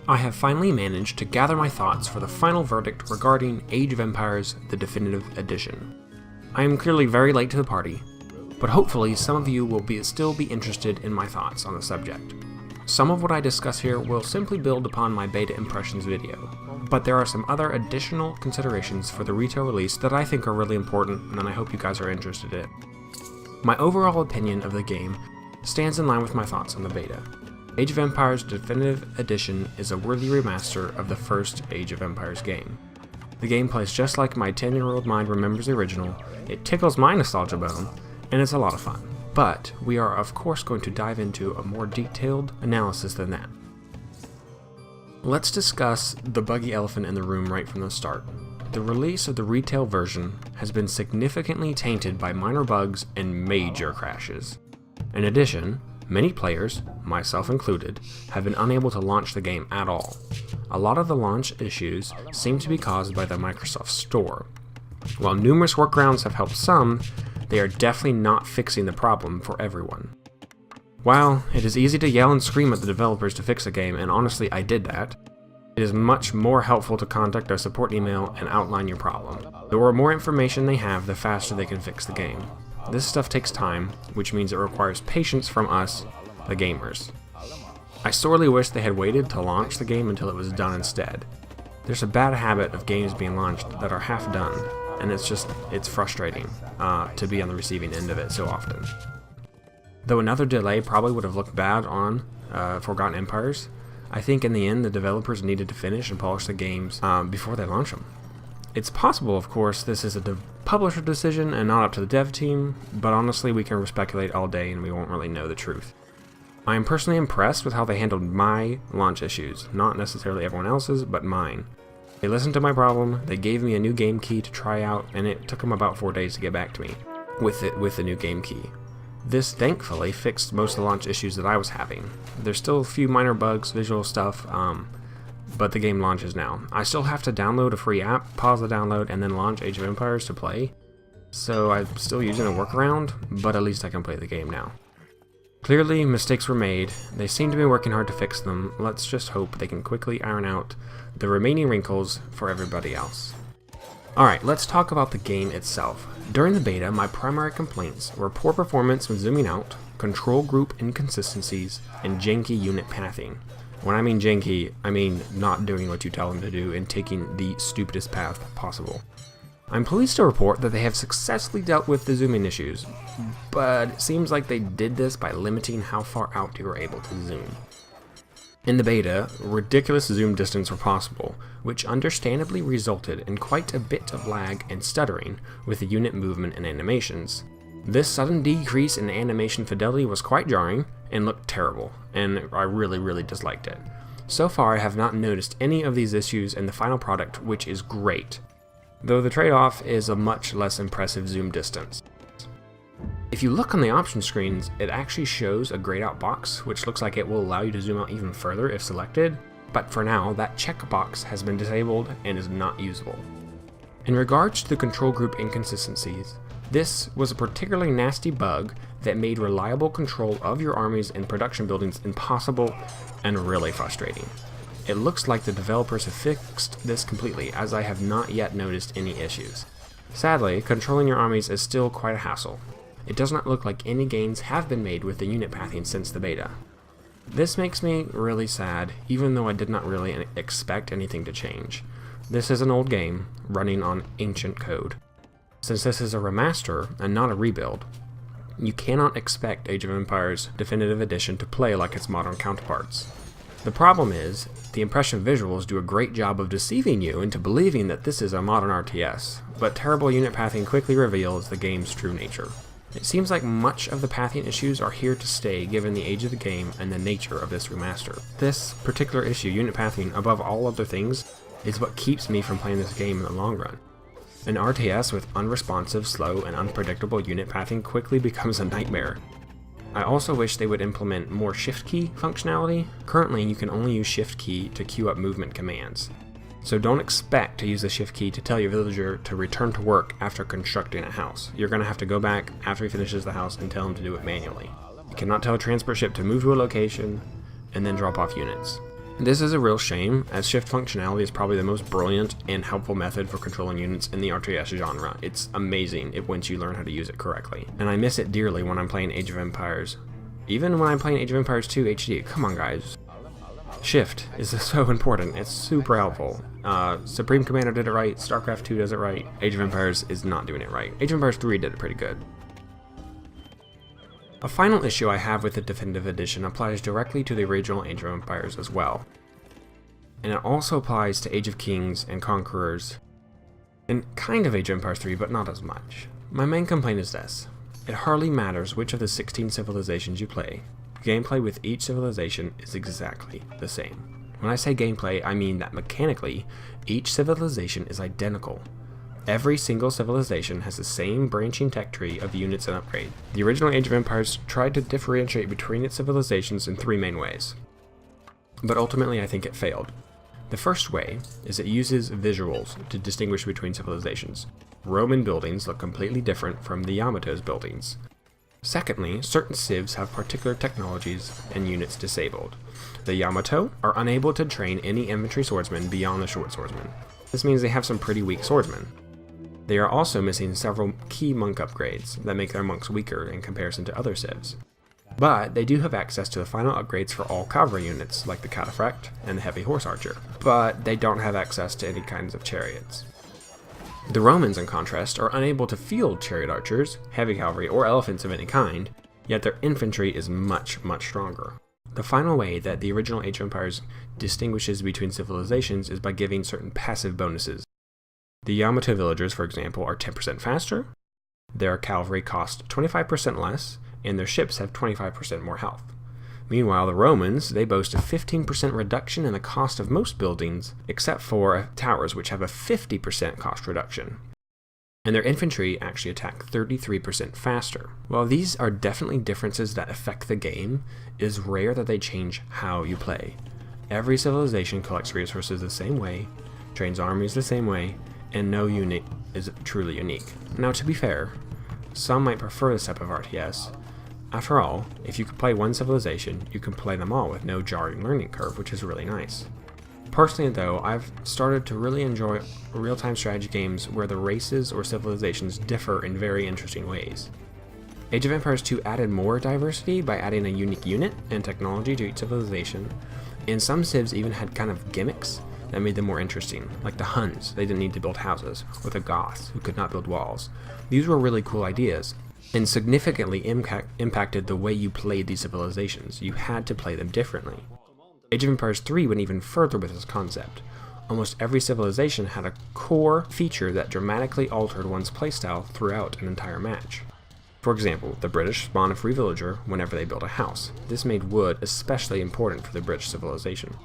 I have finally managed to gather my thoughts for the final verdict regarding Age of Empires: The Definitive Edition. I am clearly very late to the party, but hopefully some of you will still be interested in my thoughts on the subject. Some of what I discuss here will simply build upon my beta impressions video, but there are some other additional considerations for the retail release that I think are really important and I hope you guys are interested in. My overall opinion of the game stands in line with my thoughts on the beta. Age of Empires Definitive Edition is a worthy remaster of the first Age of Empires game. The game plays just like my 10-year-old mind remembers the original, it tickles my nostalgia bone, and it's a lot of fun. But we are of course going to dive into a more detailed analysis than that. Let's discuss the buggy elephant in the room right from the start. The release of the retail version has been significantly tainted by minor bugs and major crashes. In addition, many players, myself included, have been unable to launch the game at all. A lot of the launch issues seem to be caused by the Microsoft Store. While numerous workarounds have helped some, they are definitely not fixing the problem for everyone. While it is easy to yell and scream at the developers to fix a game, and honestly I did that, it is much more helpful to contact our support email and outline your problem. The more information they have, the faster they can fix the game. This stuff takes time, which means it requires patience from us, the gamers. I sorely wish they had waited to launch the game until it was done instead. There's a bad habit of games being launched that are half done, and it's frustrating to be on the receiving end of it so often. Though another delay probably would have looked bad on Forgotten Empires, I think in the end the developers needed to finish and polish the games before they launch them. It's possible, of course, this is a publisher decision and not up to the dev team, but honestly we can speculate all day and we won't really know the truth. I am personally impressed with how they handled my launch issues, not necessarily everyone else's, but mine. They listened to my problem, they gave me a new game key to try out, and it took them about 4 days to get back to me with the new game key. This thankfully fixed most of the launch issues that I was having. There's still a few minor bugs, visual stuff, but the game launches now. I still have to download a free app, pause the download, and then launch Age of Empires to play. So I'm still using a workaround, but at least I can play the game now. Clearly, mistakes were made. They seem to be working hard to fix them. Let's just hope they can quickly iron out the remaining wrinkles for everybody else. Alright, let's talk about the game itself. During the beta, my primary complaints were poor performance when zooming out, control group inconsistencies, and janky unit pathing. When I mean janky, I mean not doing what you tell them to do and taking the stupidest path possible. I'm pleased to report that they have successfully dealt with the zooming issues, but it seems like they did this by limiting how far out you were able to zoom. In the beta, ridiculous zoom distance were possible, which understandably resulted in quite a bit of lag and stuttering with the unit movement and animations. This sudden decrease in animation fidelity was quite jarring and looked terrible, and I really disliked it. So far I have not noticed any of these issues in the final product, which is great, though the trade-off is a much less impressive zoom distance. If you look on the option screens, it actually shows a grayed out box, which looks like it will allow you to zoom out even further if selected, but for now that checkbox has been disabled and is not usable. In regards to the control group inconsistencies, this was a particularly nasty bug that made reliable control of your armies and production buildings impossible and really frustrating. It looks like the developers have fixed this completely, as I have not yet noticed any issues. Sadly, controlling your armies is still quite a hassle. It does not look like any gains have been made with the unit pathing since the beta. This makes me really sad, even though I did not really expect anything to change. This is an old game, running on ancient code. Since this is a remaster and not a rebuild, you cannot expect Age of Empires Definitive Edition to play like its modern counterparts. The problem is, the impression visuals do a great job of deceiving you into believing that this is a modern RTS, but terrible unit pathing quickly reveals the game's true nature. It seems like much of the pathing issues are here to stay given the age of the game and the nature of this remaster. This particular issue, unit pathing, above all other things, is what keeps me from playing this game in the long run. An RTS with unresponsive, slow, and unpredictable unit pathing quickly becomes a nightmare. I also wish they would implement more shift key functionality. Currently, you can only use shift key to queue up movement commands. So don't expect to use the shift key to tell your villager to return to work after constructing a house. You're going to have to go back after he finishes the house and tell him to do it manually. You cannot tell a transport ship to move to a location and then drop off units. This is a real shame, as shift functionality is probably the most brilliant and helpful method for controlling units in the RTS genre. It's amazing once you learn how to use it correctly, and I miss it dearly when I'm playing Age of Empires. Even when I'm playing Age of Empires 2 HD, come on guys. Shift is so important, it's super helpful. Supreme Commander did it right, StarCraft 2 does it right, Age of Empires is not doing it right. Age of Empires 3 did it pretty good. A final issue I have with the Definitive Edition applies directly to the original Age of Empires as well. And it also applies to Age of Kings and Conquerors, and kind of Age of Empires 3, but not as much. My main complaint is this: it hardly matters which of the 16 civilizations you play. Gameplay with each civilization is exactly the same. When I say gameplay, I mean that mechanically, each civilization is identical. Every single civilization has the same branching tech tree of units and upgrade. The original Age of Empires tried to differentiate between its civilizations in 3 main ways, but ultimately I think it failed. The first way is it uses visuals to distinguish between civilizations. Roman buildings look completely different from the Yamato's buildings. Secondly, certain civs have particular technologies and units disabled. The Yamato are unable to train any infantry swordsmen beyond the short swordsman. This means they have some pretty weak swordsmen. They are also missing several key monk upgrades that make their monks weaker in comparison to other civs. But they do have access to the final upgrades for all cavalry units, like the cataphract and the heavy horse archer, but they don't have access to any kinds of chariots. The Romans, in contrast, are unable to field chariot archers, heavy cavalry, or elephants of any kind, yet their infantry is much, much stronger. The final way that the original Age of Empires distinguishes between civilizations is by giving certain passive bonuses. The Yamato villagers, for example, are 10% faster, their cavalry cost 25% less, and their ships have 25% more health. Meanwhile, the Romans, they boast a 15% reduction in the cost of most buildings, except for towers, which have a 50% cost reduction. And their infantry actually attack 33% faster. While these are definitely differences that affect the game, it is rare that they change how you play. Every civilization collects resources the same way, trains armies the same way, and no unit is truly unique. Now, to be fair, some might prefer this type of RTS. After all, if you can play one civilization, you can play them all with no jarring learning curve, which is really nice. Personally though, I've started to really enjoy real-time strategy games where the races or civilizations differ in very interesting ways. Age of Empires 2 added more diversity by adding a unique unit and technology to each civilization, and some civs even had kind of gimmicks that made them more interesting, like the Huns, they didn't need to build houses, or the Goths, who could not build walls. These were really cool ideas, and significantly impacted the way you played these civilizations. You had to play them differently. Age of Empires 3 went even further with this concept. Almost every civilization had a core feature that dramatically altered one's playstyle throughout an entire match. For example, the British spawn a free villager whenever they build a house. This made wood especially important for the British civilization.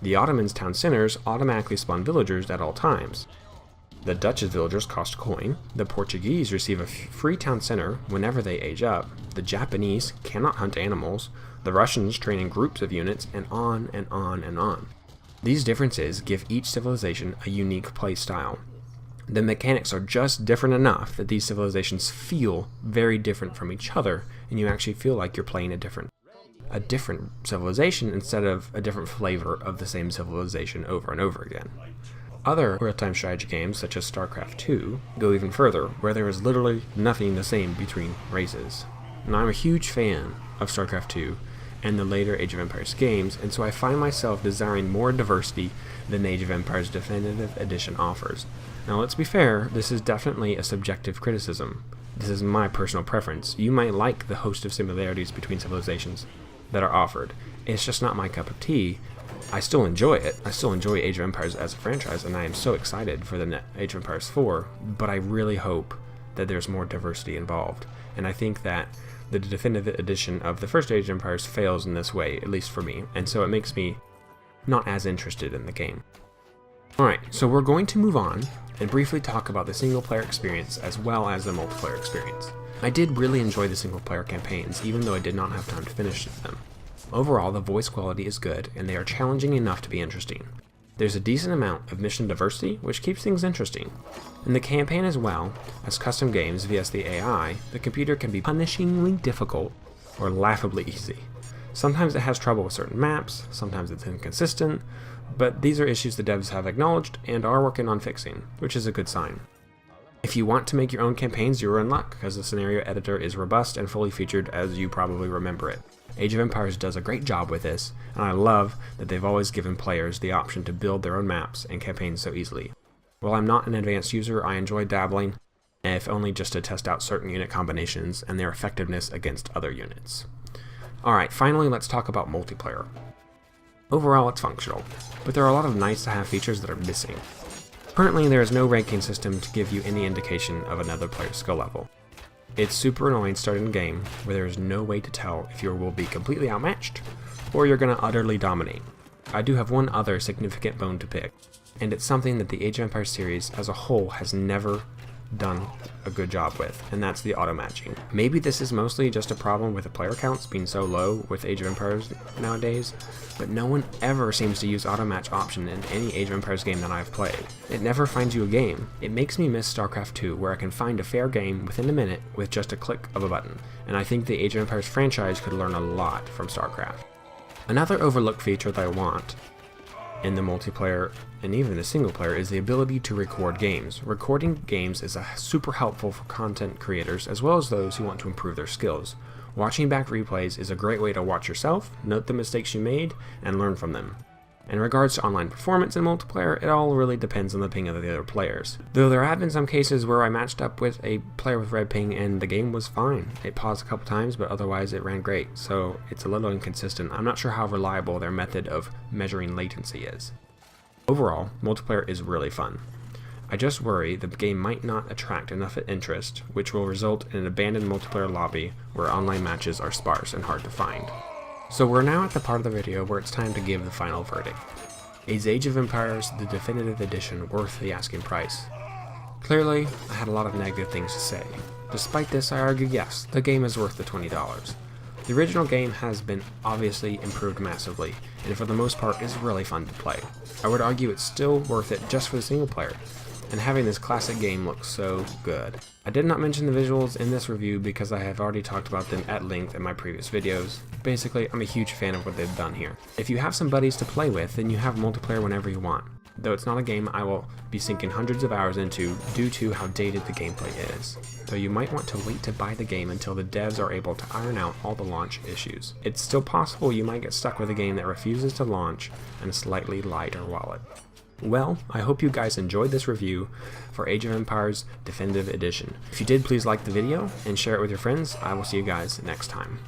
The Ottomans' town centers automatically spawn villagers at all times. The Dutch's villagers cost coin, the Portuguese receive a free town center whenever they age up, the Japanese cannot hunt animals, the Russians train in groups of units, and on and on and on. These differences give each civilization a unique play style. The mechanics are just different enough that these civilizations feel very different from each other, and you actually feel like you're playing a different civilization instead of a different flavor of the same civilization over and over again. Other real-time strategy games, such as StarCraft 2, go even further, where there is literally nothing the same between races. Now, I'm a huge fan of StarCraft 2 and the later Age of Empires games, and so I find myself desiring more diversity than Age of Empires Definitive Edition offers. Now, let's be fair, this is definitely a subjective criticism. This is my personal preference. You might like the host of similarities between civilizations that are offered. It's just not my cup of tea. I still enjoy it. I still enjoy Age of Empires as a franchise, and I am so excited for the Age of Empires 4, but I really hope that there's more diversity involved. And I think that the definitive edition of the first Age of Empires fails in this way, at least for me, and so it makes me not as interested in the game. Alright, so we're going to move on and briefly talk about the single player experience as well as the multiplayer experience. I did really enjoy the single player campaigns, even though I did not have time to finish them. Overall, the voice quality is good, and they are challenging enough to be interesting. There's a decent amount of mission diversity, which keeps things interesting. In the campaign as well, as custom games vs the AI, the computer can be punishingly difficult or laughably easy. Sometimes it has trouble with certain maps, sometimes it's inconsistent, but these are issues the devs have acknowledged and are working on fixing, which is a good sign. If you want to make your own campaigns, you're in luck, because the scenario editor is robust and fully featured as you probably remember it. Age of Empires does a great job with this, and I love that they've always given players the option to build their own maps and campaigns so easily. While I'm not an advanced user, I enjoy dabbling, if only just to test out certain unit combinations and their effectiveness against other units. Alright, finally let's talk about multiplayer. Overall it's functional, but there are a lot of nice to have features that are missing. Currently there is no ranking system to give you any indication of another player's skill level. It's super annoying starting a game where there is no way to tell if you will be completely outmatched or you're going to utterly dominate. I do have one other significant bone to pick, and it's something that the Age of Empires series as a whole has never done a good job with, and that's the auto matching. Maybe this is mostly just a problem with the player counts being so low with Age of Empires nowadays, but no one ever seems to use auto match option in any Age of Empires game that I've played. It never finds you a game. It makes me miss StarCraft 2, where I can find a fair game within a minute with just a click of a button, and I think the Age of Empires franchise could learn a lot from StarCraft. Another overlooked feature that I want in the multiplayer and even the single player is the ability to record games. Recording games is super helpful for content creators as well as those who want to improve their skills. Watching back replays is a great way to watch yourself, note the mistakes you made, and learn from them. In regards to online performance in multiplayer, it all really depends on the ping of the other players. Though there have been some cases where I matched up with a player with red ping and the game was fine. It paused a couple times, but otherwise it ran great, so it's a little inconsistent. I'm not sure how reliable their method of measuring latency is. Overall, multiplayer is really fun. I just worry the game might not attract enough interest, which will result in an abandoned multiplayer lobby where online matches are sparse and hard to find. So we're now at the part of the video where it's time to give the final verdict. Is Age of Empires the Definitive Edition worth the asking price? Clearly, I had a lot of negative things to say. Despite this, I argue yes, the game is worth the $20. The original game has been obviously improved massively, and for the most part is really fun to play. I would argue it's still worth it just for the single player, and having this classic game looks so good. I did not mention the visuals in this review because I have already talked about them at length in my previous videos. Basically, I'm a huge fan of what they've done here. If you have some buddies to play with, then you have multiplayer whenever you want. Though it's not a game I will be sinking hundreds of hours into due to how dated the gameplay is. Though you might want to wait to buy the game until the devs are able to iron out all the launch issues. It's still possible you might get stuck with a game that refuses to launch and a slightly lighter wallet. Well, I hope you guys enjoyed this review for Age of Empires Definitive Edition. If you did, please like the video and share it with your friends. I will see you guys next time.